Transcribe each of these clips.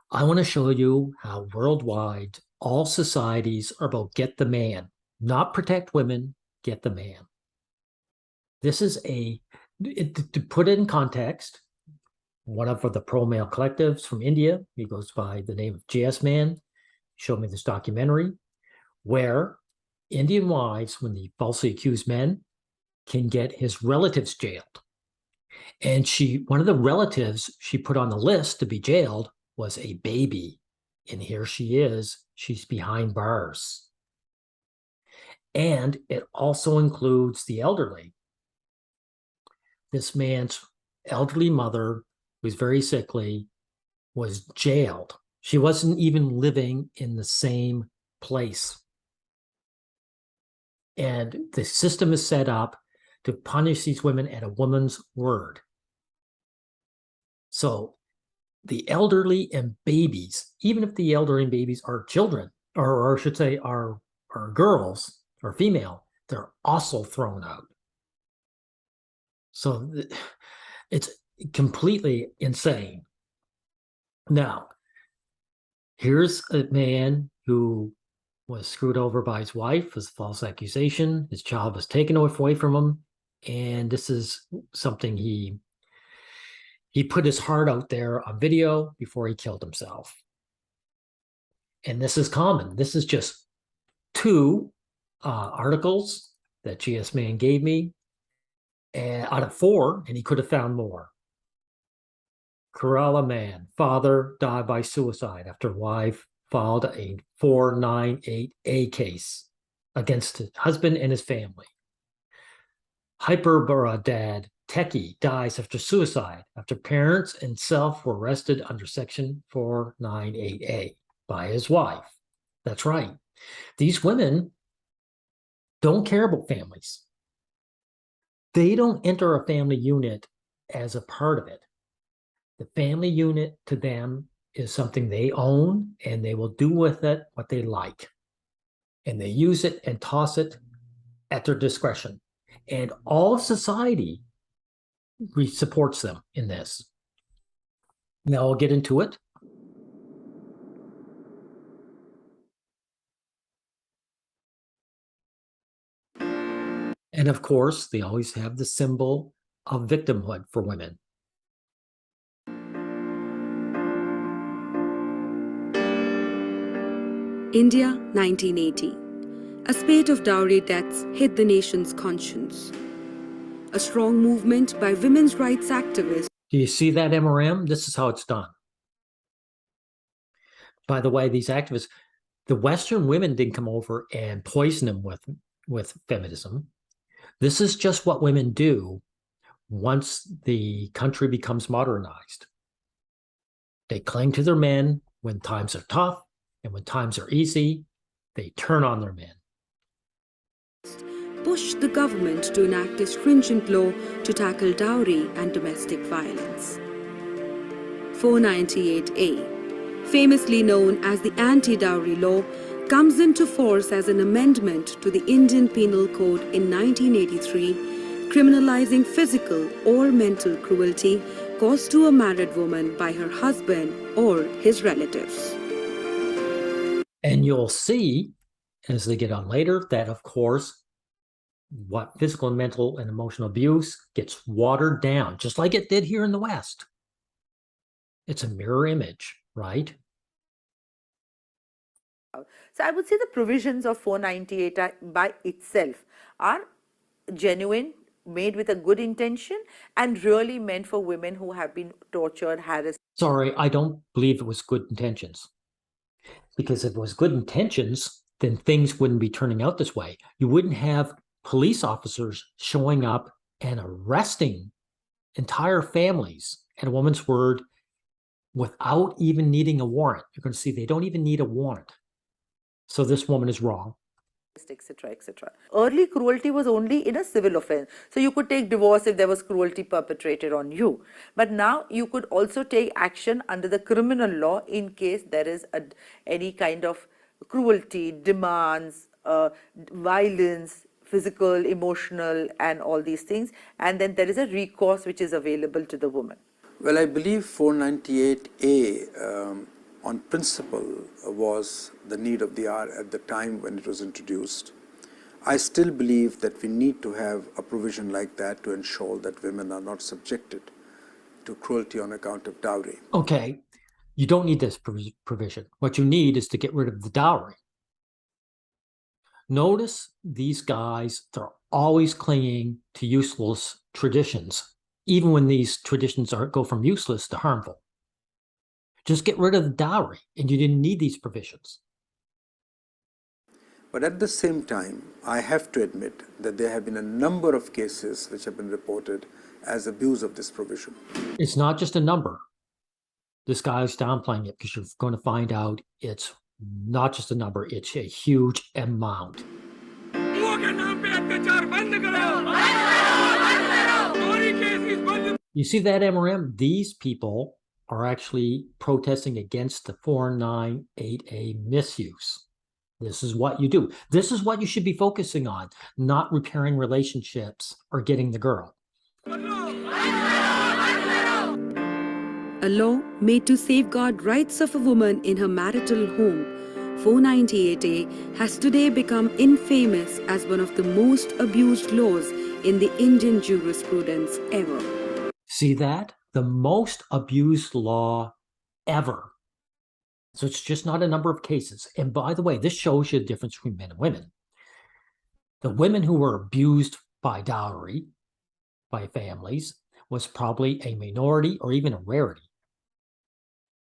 I want to show you how worldwide all societies are about get the man, not protect women, get the man. This is to put it in context, one of the pro-male collectives from India, he goes by the name of JS Man, showed me this documentary where Indian wives, when they falsely accuse men, can get his relatives jailed. And one of the relatives she put on the list to be jailed was a baby. And here she is, she's behind bars. And it also includes the elderly. This man's elderly mother, who's very sickly, was jailed. She wasn't even living in the same place. And the system is set up to punish these women at a woman's word. So the elderly and babies, even if the elderly and babies are children, or I should say are girls or female, they're also thrown out. So it's completely insane. Now, here's a man who was screwed over by his wife as a false accusation. His child was taken away from him. And this is something he put his heart out there on video before he killed himself. And this is common. This is just two articles that GS Man gave me out of 4, and he could have found more. Kerala man, father died by suicide after wife filed a 498A case against his husband and his family. Hyperbara dad, techie, dies after suicide after parents and self were arrested under Section 498A by his wife. That's right. These women don't care about families. They don't enter a family unit as a part of it. The family unit to them is something they own, and they will do with it what they like. And they use it and toss it at their discretion. And all of society supports them in this. Now I'll get into it. And of course, they always have the symbol of victimhood for women. India, 1980. A spate of dowry deaths hit the nation's conscience. A strong movement by women's rights activists. Do you see that MRM? This is how it's done. By the way, these activists, the Western women didn't come over and poison them with feminism. This is just what women do once the country becomes modernized. They cling to their men when times are tough, and when times are easy, they turn on their men. Pushed the government to enact a stringent law to tackle dowry and domestic violence. 498A, famously known as the anti-dowry law, comes into force as an amendment to the Indian Penal Code in 1983, criminalizing physical or mental cruelty caused to a married woman by her husband or his relatives. And you'll see, as they get on later, that of course, what physical and mental and emotional abuse gets watered down, just like it did here in the West. It's a mirror image, right? So I would say the provisions of 498 by itself are genuine, made with a good intention, and really meant for women who have been tortured, harassed. Sorry, I don't believe it was good intentions. Because if it was good intentions, then things wouldn't be turning out this way. You wouldn't have police officers showing up and arresting entire families at a woman's word without even needing a warrant. You're going to see they don't even need a warrant. So this woman is wrong. Etc., etc. Early cruelty was only in a civil offense. So you could take divorce if there was cruelty perpetrated on you. But now you could also take action under the criminal law in case there is any kind of cruelty, demands, violence, physical, emotional, and all these things. And then there is a recourse which is available to the woman. Well, I believe 498A on principle was the need of the hour at the time when it was introduced. I still believe that we need to have a provision like that to ensure that women are not subjected to cruelty on account of dowry. Okay, you don't need this provision. What you need is to get rid of the dowry. Notice these guys, they're always clinging to useless traditions, even when these traditions go from useless to harmful. Just get rid of the dowry, and you didn't need these provisions. But at the same time, I have to admit that there have been a number of cases which have been reported as abuse of this provision. It's not just a number. This guy's downplaying it because you're going to find out it's not just a number, it's a huge amount. You see that, MRM? These people are actually protesting against the 498A misuse. This is what you do. This is what you should be focusing on, not repairing relationships or getting the girl. A law made to safeguard rights of a woman in her marital home, 498A, has today become infamous as one of the most abused laws in the Indian jurisprudence ever. See that? The most abused law ever. So it's just not a number of cases. And by the way, this shows you the difference between men and women. The women who were abused by dowry, by families, was probably a minority or even a rarity.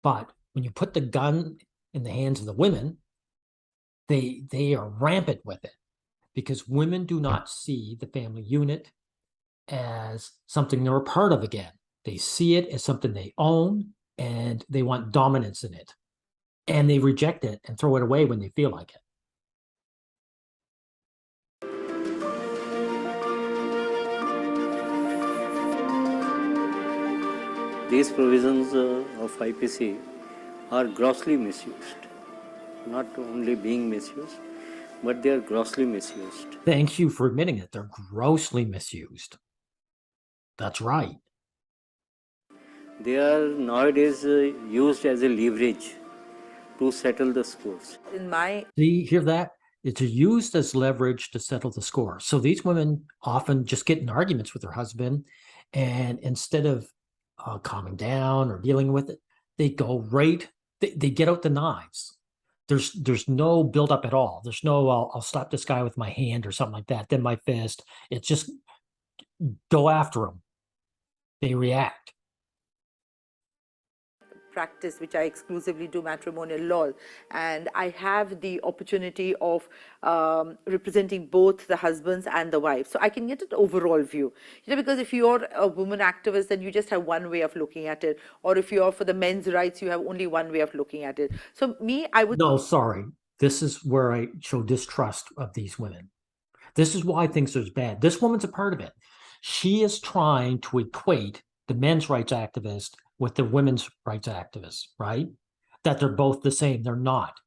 But when you put the gun in the hands of the women, they are rampant with it, because women do not see the family unit as something they're a part of again. They see it as something they own, and they want dominance in it. And they reject it and throw it away when they feel like it. These provisions of IPC are grossly misused. Not only being misused, but they are grossly misused. Thank you for admitting it. They're grossly misused. That's right. They are nowadays used as a leverage to settle the scores. See, hear that? It's used as leverage to settle the score. So these women often just get in arguments with their husband, and instead of calming down or dealing with it, they go right, they get out the knives. There's no build up at all. There's no, I'll slap this guy with my hand or something like that, then my fist. It's just go after him. They react. Practice, which I exclusively do matrimonial law, and I have the opportunity of representing both the husbands and the wife, so I can get an overall view. Because if you're a woman activist, then you just have one way of looking at it, or if you're for the men's rights, you have only one way of looking at it. So I would... No, sorry. This is where I show distrust of these women. This is why I think it's bad. This woman's a part of it. She is trying to equate the men's rights activist with the women's rights activists, right? That they're both the same. They're not.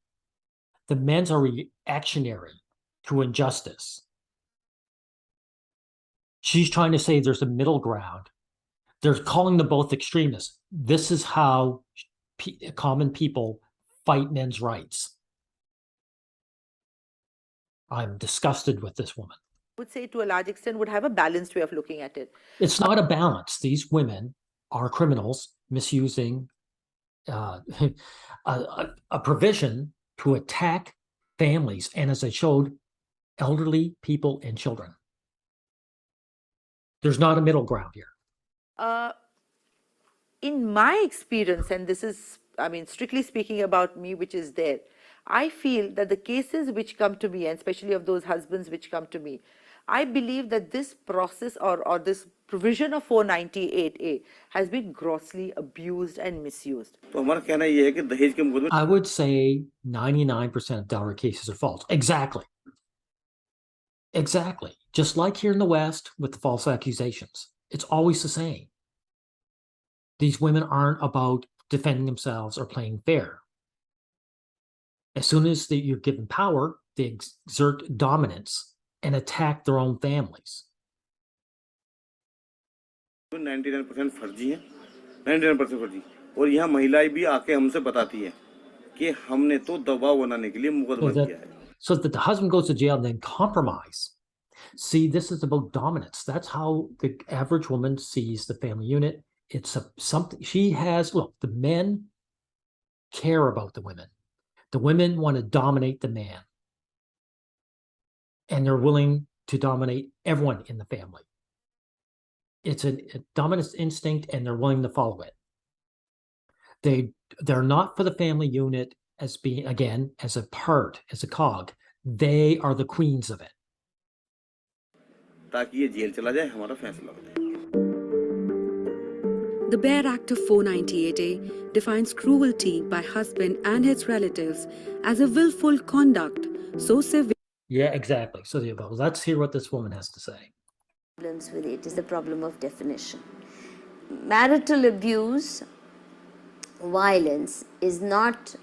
The men's are reactionary to injustice. She's trying to say there's a middle ground. They're calling them both extremists. This is how common people fight men's rights. I'm disgusted with this woman. I would say to a large extent would have a balanced way of looking at it. It's not a balance. These women are criminals misusing a provision to attack families, and as I showed, elderly people and children. There's not a middle ground here. In my experience, and this is, strictly speaking about me, which is there, I feel that the cases which come to me, and especially of those husbands which come to me, I believe that this process or this provision of 498A has been grossly abused and misused. I would say 99% of dowry cases are false. Exactly. Exactly. Just like here in the West with the false accusations. It's always the same. These women aren't about defending themselves or playing fair. As soon as you're given power, they exert dominance and attack their own families. 99% फर्जी है, 99% फर्जी, और यहाँ महिलाएं भी आके हमसे बताती है कि हमने तो दबाव बनाने के लिए मुकदमा किया है। So that the husband goes to jail and then compromise. See, this is about dominance. That's how the average woman sees the family unit. It's something she has. Look, the men care about the women. The women want to dominate the man. And they're willing to dominate everyone in the family. It's a dominance instinct, and they're willing to follow it. They're not for the family unit as being, again, as a part, as a cog. They are the queens of it. ताकि ये jail चला जाए, हमारा फैसला हो जाए। The Bare Act of 498A defines cruelty by husband and his relatives as a willful conduct so severe. Yeah, exactly. So let's hear what this woman has to say. Problems with it is the problem of definition. Marital abuse, violence is not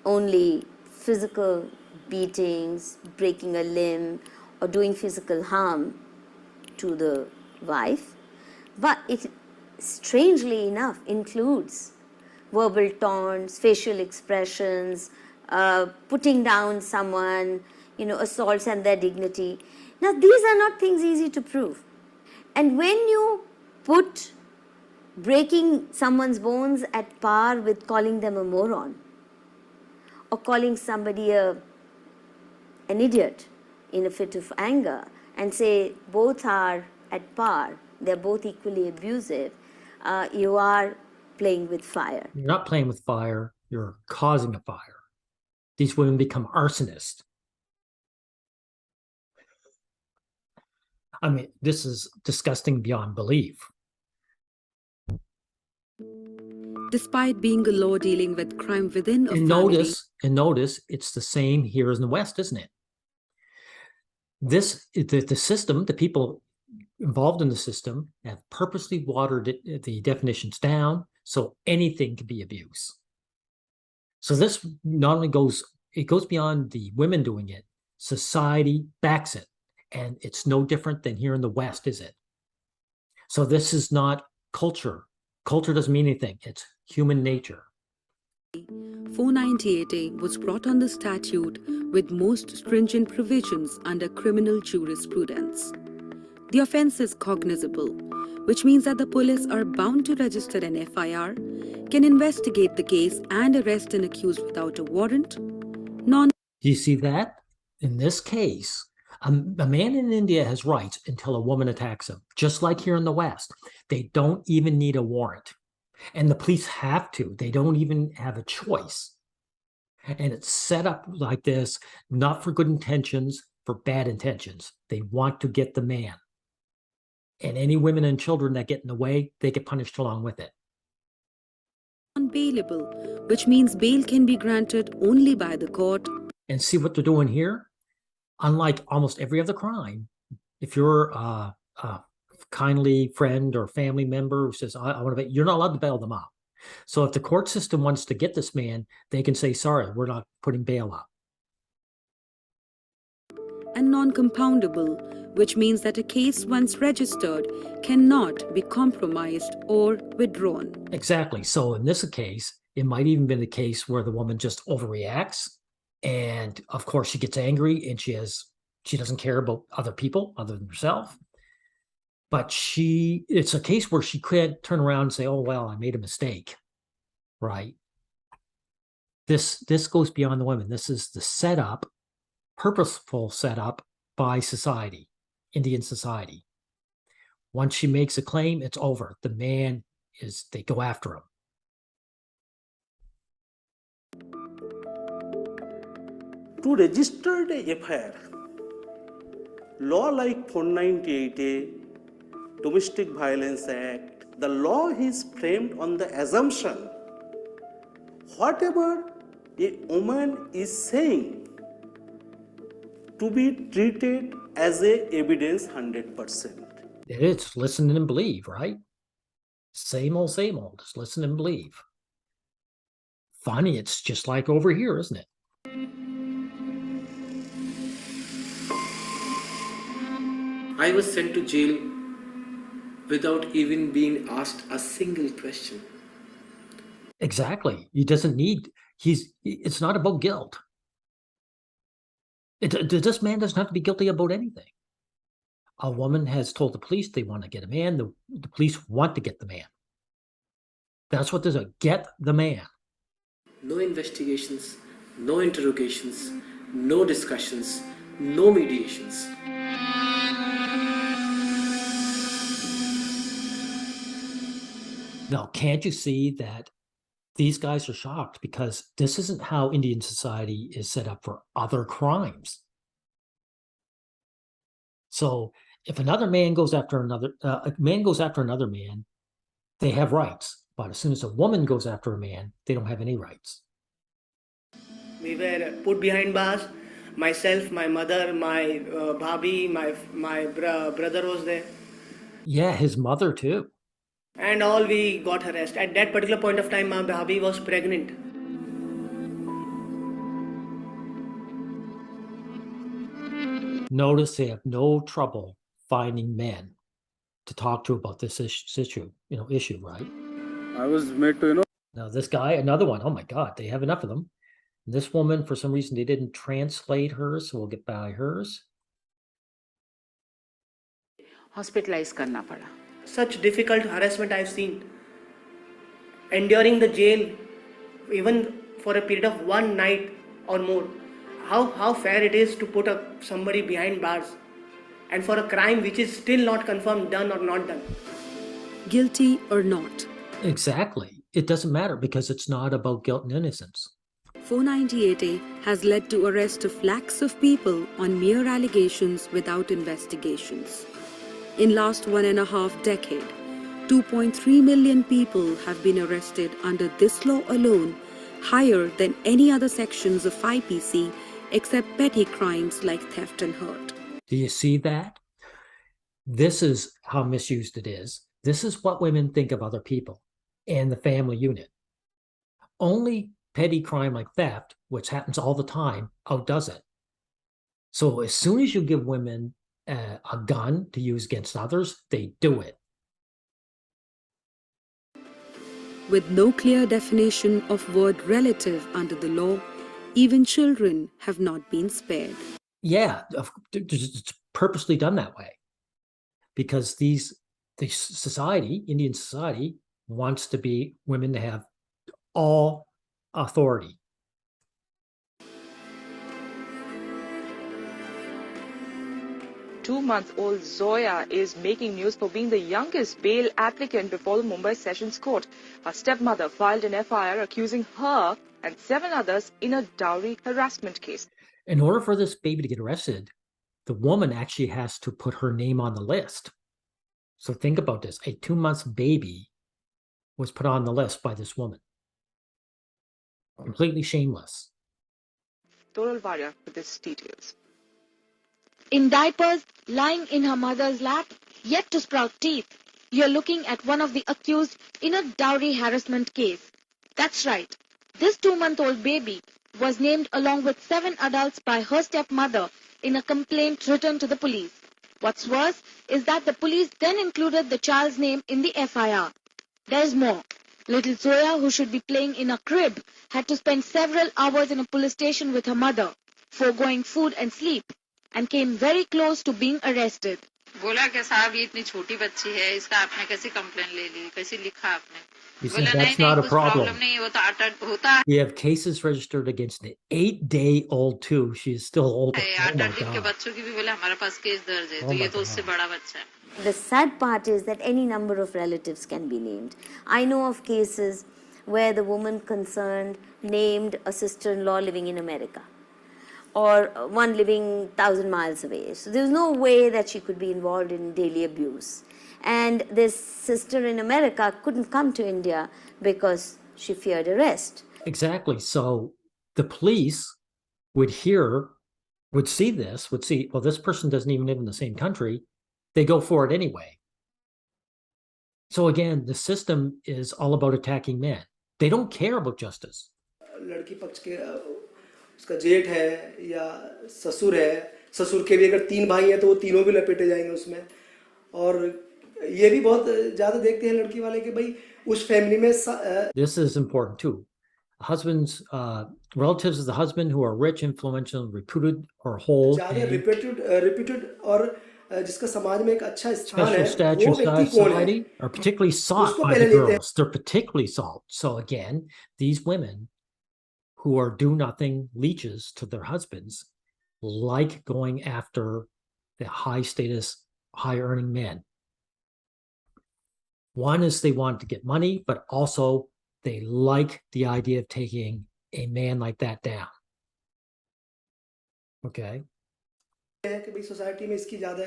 only physical beatings, breaking a limb, or doing physical harm to the wife, but it strangely enough includes verbal taunts, facial expressions, putting down someone, assaults and their dignity. Now, these are not things easy to prove. And when you put breaking someone's bones at par with calling them a moron or calling somebody an idiot in a fit of anger and say both are at par, they're both equally abusive, you are playing with fire. You're not playing with fire, you're causing a fire. These women become arsonists. I mean, this is disgusting beyond belief. Despite being a law dealing with crime within a And family. notice, it's the same here as in the West, isn't it? The system, the people involved in the system have purposely watered the definitions down so anything can be abuse. So this not only goes beyond the women doing it, society backs it. And it's no different than here in the West, is it? So this is not culture. Culture doesn't mean anything. It's human nature. 498A was brought on the statute with most stringent provisions under criminal jurisprudence. The offence is cognizable, which means that the police are bound to register an FIR, can investigate the case and arrest an accused without a warrant. Do you see that? In this case, a man in India has rights until a woman attacks him, just like here in the West. They don't even need a warrant. And the police have to. They don't even have a choice. And it's set up like this, not for good intentions, for bad intentions. They want to get the man. And any women and children that get in the way, they get punished along with it. Non-bailable, which means bail can be granted only by the court. And see what they're doing here? Unlike almost every other crime, if you're a kindly friend or family member who says, I want to bail, you're not allowed to bail them out. So if the court system wants to get this man, they can say, sorry, we're not putting bail up. And non-compoundable, which means that a case once registered cannot be compromised or withdrawn. Exactly. So in this case, it might even be the case where the woman just overreacts. And of course, she gets angry and she doesn't care about other people other than herself. But it's a case where she could turn around and say, oh, well, I made a mistake, right? This goes beyond the women. This is the setup, purposeful setup by society, Indian society. Once she makes a claim, it's over. The man they go after him. To register a FIR, law like 498A, Domestic Violence Act, the law is framed on the assumption whatever a woman is saying to be treated as a evidence 100%. It is listen and believe, right? Same old, just listen and believe. Funny, it's just like over here, isn't it? I was sent to jail without even being asked a single question. Exactly. He doesn't need, it's not about guilt. This man doesn't have to be guilty about anything. A woman has told the police they want to get a man. The police want to get the man. That's what there's a get the man. No investigations, no interrogations, no discussions, no mediations. Now, can't you see that these guys are shocked because this isn't how Indian society is set up for other crimes. So if another man goes after a man goes after another man, they have rights. But as soon as a woman goes after a man, they don't have any rights. We were put behind bars. Myself, my mother, my bhabhi, my brother was there. Yeah, his mother too. And all we got harassed. At that particular point of time, my bhabhi was pregnant. Notice they have no trouble finding men to talk to about this issue, right? I was made to, Now this guy, another one, oh my God, they have enough of them. This woman, for some reason, they didn't translate hers, so we'll get by hers. Hospitalise करना पड़ा. Such difficult harassment I've seen. Enduring the jail, even for a period of one night or more. How fair it is to put somebody behind bars, and for a crime which is still not confirmed done or not done. Guilty or not. Exactly. It doesn't matter because it's not about guilt and innocence. 498A has led to arrest of lakhs of people on mere allegations without investigations. In last 1.5 decade, 2.3 million people have been arrested under this law alone, higher than any other sections of IPC except petty crimes like theft and hurt. Do you see that? This is how misused it is. This is what women think of other people and the family unit. Only petty crime like theft, which happens all the time, outdoes it. So as soon as you give women a gun to use against others, they do it. With no clear definition of word relative under the law, even children have not been spared. Yeah, it's purposely done that way because the society, Indian society, wants to be women to have all authority. Two-month-old Zoya is making news for being the youngest bail applicant before the Mumbai Sessions Court. Her stepmother filed an FIR accusing her and 7 others in a dowry harassment case. In order for this baby to get arrested, the woman actually has to put her name on the list. So think about this. A 2-month baby was put on the list by this woman. Completely shameless. Toral Varya with these details. In diapers, lying in her mother's lap, yet to sprout teeth, you're looking at one of the accused in a dowry harassment case. That's right. This 2-month-old baby was named along with 7 adults by her stepmother in a complaint written to the police. What's worse is that the police then included the child's name in the FIR. There's more. Little Zoya, who should be playing in a crib, had to spend several hours in a police station with her mother, foregoing food and sleep, and came very close to being arrested. बोला कि साहब ये इतनी छोटी बच्ची है इसका आपने कैसे कंप्लेंट ले ली कैसे लिखा आपने बोला नहीं नहीं कुछ प्रॉब्लम नहीं वो तो होता है We have cases registered against an 8-day-old too. She is still old. 8 दिन के बच्चों की भी बोले हमारे पास केस दर्ज है तो ये तो उससे बड़ा बच्चा है. The sad part is that any number of relatives can be named. I know of cases where the woman concerned named a sister-in-law living in America or one living 1,000 miles away. So there was no way that she could be involved in daily abuse. And this sister in America couldn't come to India because she feared arrest. Exactly. So the police would see this, well, this person doesn't even live in the same country. They go for it anyway. So again, the system is all about attacking men. They don't care about justice. लड़की पक्ष के उसका जेठ है या ससुर है, ससुर के भी अगर 3 भाई हैं तो वो तीनों भी लपेटे जाएंगे उसमें. और ये भी बहुत ज़्यादा देखते हैं लड़की वाले कि भाई उस फैमिली में This is important too. Husbands, relatives of the husband who are rich, influential, reputed, or hold ज़्यादा a रिप्यूटेड और जिसका समाज में एक अच्छा स्थान special है, stature वो व्यक्ति कौन है? society are particularly sought उसको by पहले the लेते हैं. girls. They're particularly sought. So again, these women who are do-nothing leeches to their husbands like going after the high-status, high-earning men. One is they want to get money, but also they like the idea of taking a man like that down. Okay. कि भाई society में इसकी ज़्यादा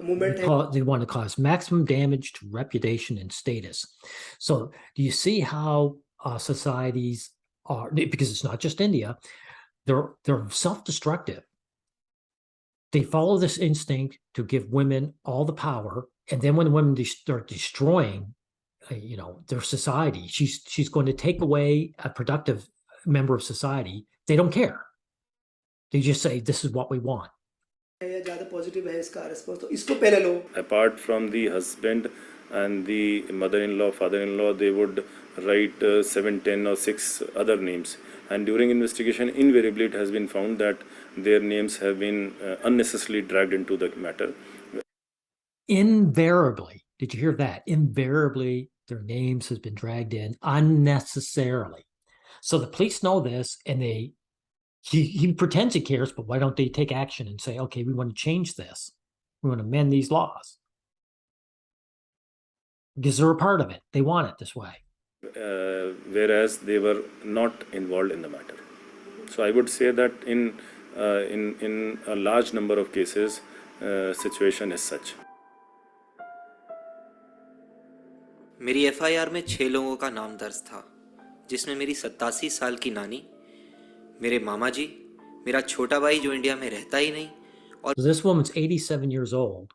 movement है. They want to cause maximum damage to reputation and status. So do you see how societies are, because it's not just India, they're self-destructive. They follow this instinct to give women all the power, and then when women start destroying, their society, she's going to take away a productive member of society. They don't care. They just say, "This is what we want." ज़्यादा positive है इसका response, तो इसको पहले लो. Apart from the husband and the mother-in-law, father-in-law, they would write 7, 10 or 6 other names. And during investigation, invariably it has been found that their names have been unnecessarily dragged into the matter. Invariably, did you hear that? Invariably, their names has been dragged in unnecessarily. So the police know this, and he pretends he cares, but why don't they take action and say, okay, we want to change this. We want to amend these laws. Because they're a part of it. They want it this way. Whereas they were not involved in the matter. So I would say that in a large number of cases, situation is such. मेरी FIR में 6 लोगों का नाम दर्ज था, जिसमें मेरी 87 साल की नानी, मेरे मामा जी, मेरा छोटा भाई जो इंडिया में रहता ही नहीं, और So this woman's 87 years old.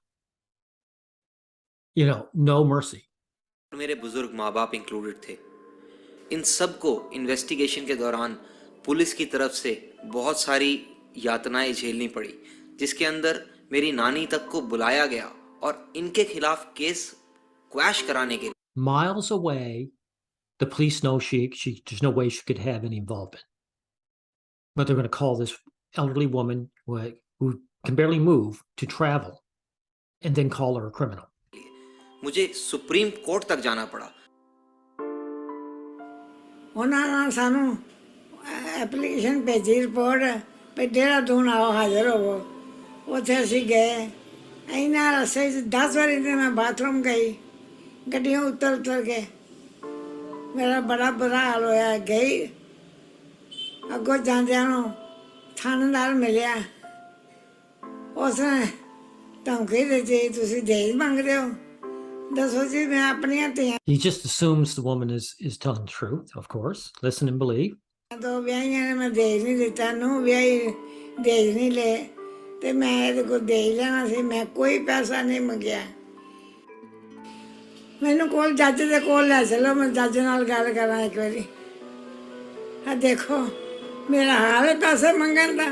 No mercy. मेरे बुजुर्ग माँ बाप इंक्लूडेड थे. इन सब को इन्वेस्टिगेशन के दौरान पुलिस की तरफ से बहुत सारी यातनाएं झेलनी पड़ी, जिसके अंदर मेरी नानी तक को बुलाया गया और इनके खिलाफ केस क्वैश कराने के लिए. Miles away, the police know there's no way she could have any involvement. But they're going to call this elderly woman who can barely move to travel and then call her a criminal. मुझे supreme court तक जाना पड़ा. ਉਹਨਾਂ ਨਾਲ ਸਾਨੂੰ application ਭੇਜੀ report ਵੀ ਦੇਹਰਾਦੂਨ ਆਓ ਹਾਜ਼ਰ ਹੋਵੋ. ਉੱਥੇ ਅਸੀਂ ਗਏ. ਇਹਨਾਂ ਰਸਤੇ 'ਚ 10 ਵਾਰੀ ਤੇ ਮੈਂ ਬਾਥਰੂਮ ਗਈ, ਗੱਡੀਆਂ ਉਤਰ ਕੇ ਮੇਰਾ ਬੜਾ ਬੁਰਾ ਹਾਲ ਹੋਇਆ. ਗਈ ਅੱਗੋਂ ਜਾਂਦਿਆਂ ਨੂੰ ਥਾਣੇਦਾਰ ਮਿਲਿਆ. ਉਸਨੇ ਧਮਕੀ ਦਿੱਤੀ, ਤੁਸੀਂ ਦਹੇਜ ਮੰਗਦੇ ਹੋ. ਦੱਸੋ ਜੀ, ਮੈਂ ਆਪਣੀਆਂ ਧੀਆਂ He just assumes the woman is telling the truth, of course. Listen and believe. ਦੋ ਵਿਆਹੀਆਂ ਨੇ, ਮੈਂ ਦਹੇਜ ਨਹੀਂ ਦਿੱਤਾ. ਨੂੰ ਵਿਆਹੀ ਦਹੇਜ ਨਹੀਂ ਲਏ ਤੇ ਮੈਂ ਇਹਦੇ ਕੋਲ ਦਹੇਜ ਲੈਣਾ ਸੀ. ਮੈਂ ਕੋਈ ਪੈਸਾ ਨਹੀਂ ਮੰਗਿਆ. ਮੈਨੂੰ ਕੋਲ ਜੱਜ ਦੇ ਕੋਲ ਲੈ ਚਲੋ, ਮੈਂ ਜੱਜ ਨਾਲ ਗੱਲ ਕਰਾਂ ਇੱਕ ਵਾਰੀ. ਆ ਦੇਖੋ ਮੇਰਾ ਹਾਲ ਹੈ ਪੈਸੇ ਮੰਗਣ ਦਾ.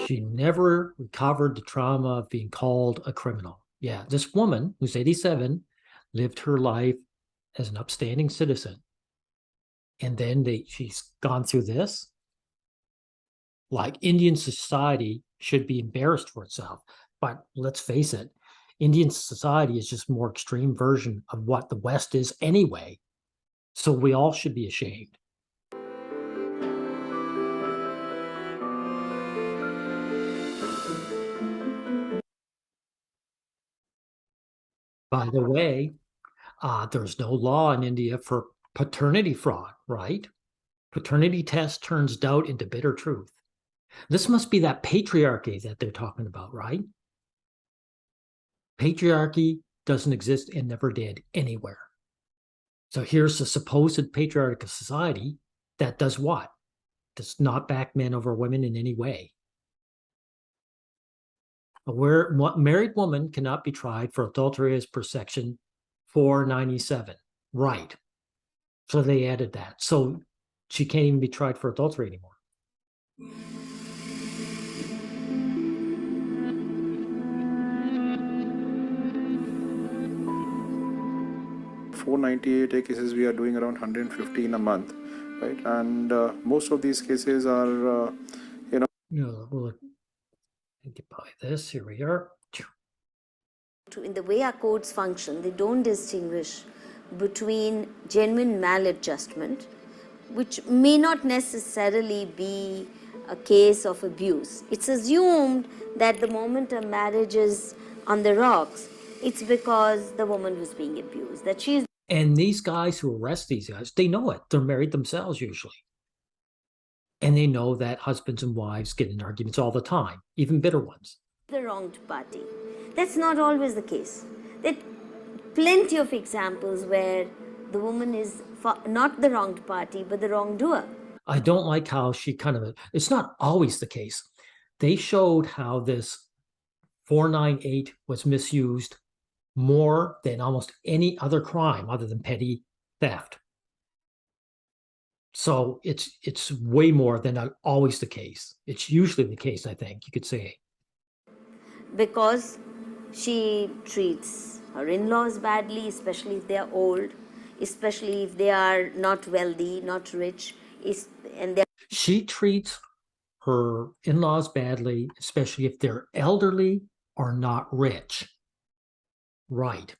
She never recovered the trauma of being called a criminal. Yeah, this woman who's 87 lived her life as an upstanding citizen. And then she's gone through this. Like, Indian society should be embarrassed for itself. But let's face it, Indian society is just a more extreme version of what the West is anyway. So we all should be ashamed. By the way, there's no law in India for paternity fraud, right? Paternity test turns doubt into bitter truth. This must be that patriarchy that they're talking about, right? Patriarchy doesn't exist and never did anywhere. So here's a supposed patriarchal society that does what? Does not back men over women in any way. A married woman cannot be tried for adultery as per section 497. Right. So they added that. So she can't even be tried for adultery anymore. 498A cases, we are doing around 115 a month, right? And most of these cases are, We'll get by this. Here we are. In the way our codes function, they don't distinguish between genuine maladjustment, which may not necessarily be a case of abuse. It's assumed that the moment a marriage is on the rocks, it's because the woman was being abused, that she's. And these guys who arrest these guys, they know it. They're married themselves usually. And they know that husbands and wives get in arguments all the time, even bitter ones. The wronged party. That's not always the case. There are plenty of examples where the woman is not the wronged party, but the wrongdoer. I don't like how she it's not always the case. They showed how this 498 was misused more than almost any other crime other than petty theft. So it's way more than always the case. It's usually the case, I think you could say. Because she treats her in-laws badly, especially if they are old, especially if they are not wealthy, not rich, and they're. She treats her in-laws badly, especially if they're elderly or not rich. Right.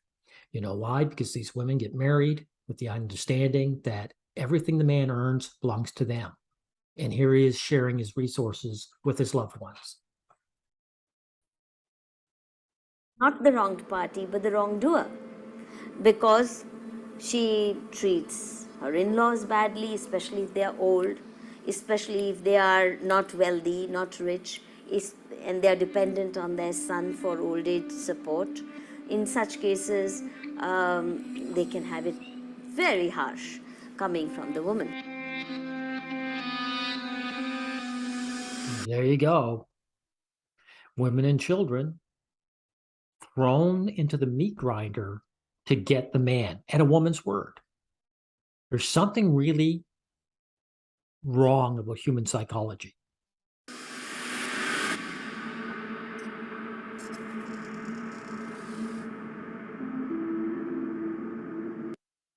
You know why? Because these women get married with the understanding that everything the man earns belongs to them. And here he is sharing his resources with his loved ones. Not the wronged party, but the wrongdoer. Because she treats her in-laws badly, especially if they are old, especially if they are not wealthy, not rich, and they are dependent on their son for old age support. In such cases, they can have it very harsh coming from the woman. There you go. Women and children thrown into the meat grinder to get the man at a woman's word. There's something really wrong about human psychology.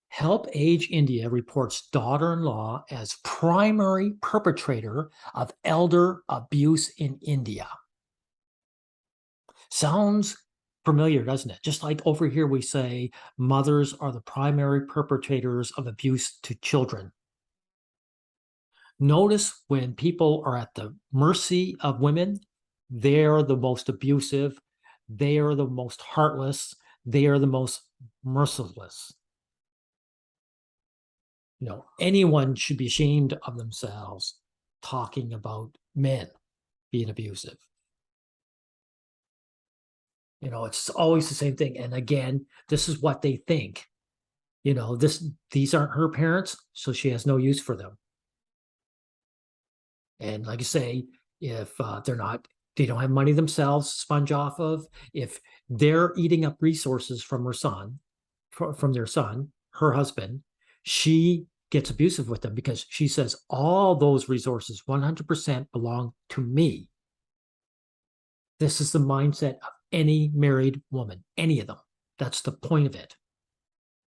Help Age India reports daughter-in-law as primary perpetrator of elder abuse in India. Sounds familiar, doesn't it? Just like over here we say mothers are the primary perpetrators of abuse to children. Notice when people are at the mercy of women, they're the most abusive, they are the most heartless, they are the most merciless. You know, anyone should be ashamed of themselves talking about men being abusive. You know, it's always the same thing. And again, this is what they think. You know, these aren't her parents, so she has no use for them. And like I say, if they don't have money themselves to sponge off of, if they're eating up resources from her son, from their son, her husband, she gets abusive with them because she says all those resources 100% belong to me. This is the mindset of any married woman, any of them. That's the point of it.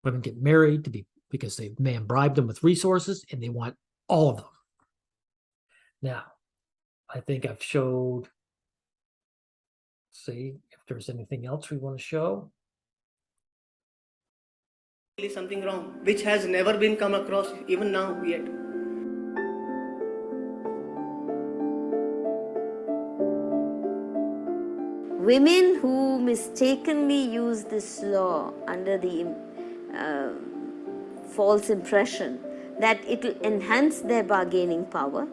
Women get married because the man bribed them with resources and they want all of them. Now, I think I've showed, see if there's anything else we want to show. Something wrong, which has never been come across even now yet. Women who mistakenly use this law under the false impression that it will enhance their bargaining power,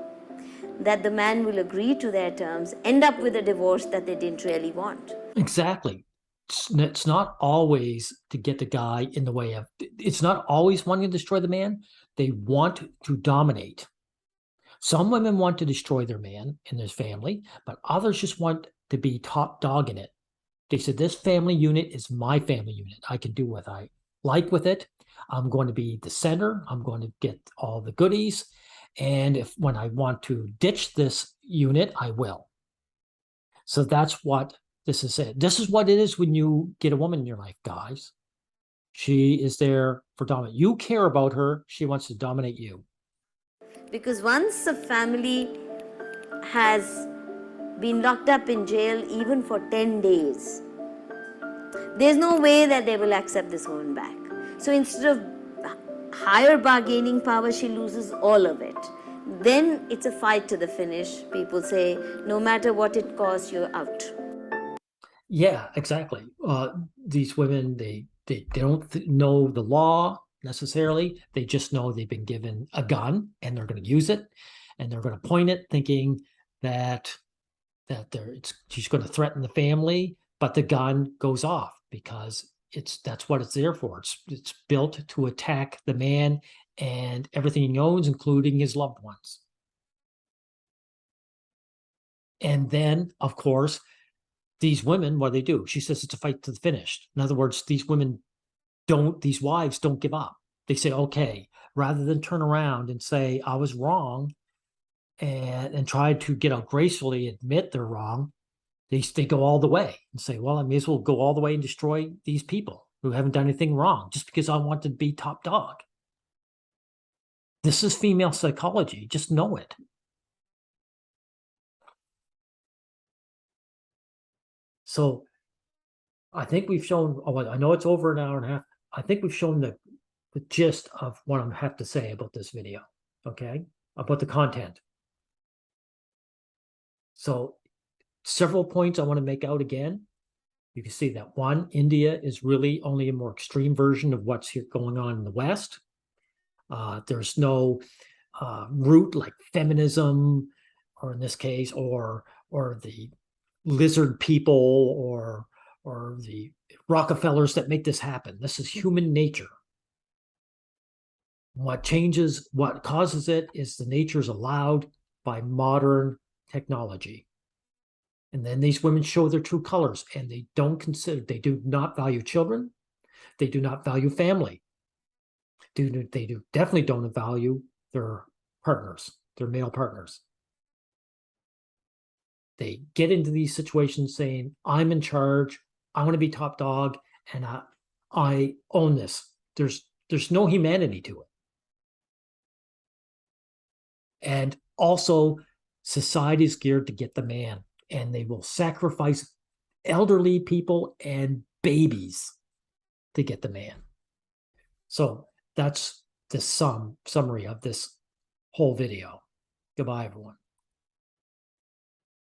that the man will agree to their terms, end up with a divorce that they didn't really want. Exactly. It's not always to get the guy in the way of, it's not always wanting to destroy the man. They want to dominate. Some women want to destroy their man and his family, but others just want to be top dog in it. They said, this family unit is my family unit. I can do what I like with it. I'm going to be the center. I'm going to get all the goodies. And when I want to ditch this unit, I will. So that's what this is it. This is what it is when you get a woman in your life, guys. She is there for dominant. You care about her, she wants to dominate you. Because once a family has been locked up in jail even for 10 days, there's no way that they will accept this woman back. So instead of higher bargaining power, she loses all of it. Then it's a fight to the finish. People say, no matter what it costs, you're out. Yeah, exactly. These women, they don't know the law necessarily. They just know they've been given a gun and they're going to use it, and they're going to point it, thinking that she's going to threaten the family, but the gun goes off because that's what it's there for. It's built to attack the man and everything he owns, including his loved ones. And then, of course, these women, what do they do? She says it's a fight to the finish. In other words, these wives don't give up. They say, okay, rather than turn around and say, I was wrong, and try to get out gracefully, admit they're wrong, they go all the way and say, well, I may as well go all the way and destroy these people who haven't done anything wrong just because I want to be top dog. This is female psychology. Just know it. So I think we've shown, I know it's over an hour and a half. I think we've shown the gist of what I have to say about this video, okay? About the content. So several points I want to make out again. You can see that one, India is really only a more extreme version of what's here going on in the West. There's no root like feminism, or in this case, or the lizard people, or the Rockefellers that make this happen. This is human nature. What causes it is the natures allowed by modern technology. And then these women show their true colors, and they do not value children. They do not value family. They definitely don't value their partners, their male partners. They get into these situations saying, I'm in charge, I want to be top dog, and I own this. There's no humanity to it. And also, society is geared to get the man, and they will sacrifice elderly people and babies to get the man. So that's the summary of this whole video. Goodbye, everyone.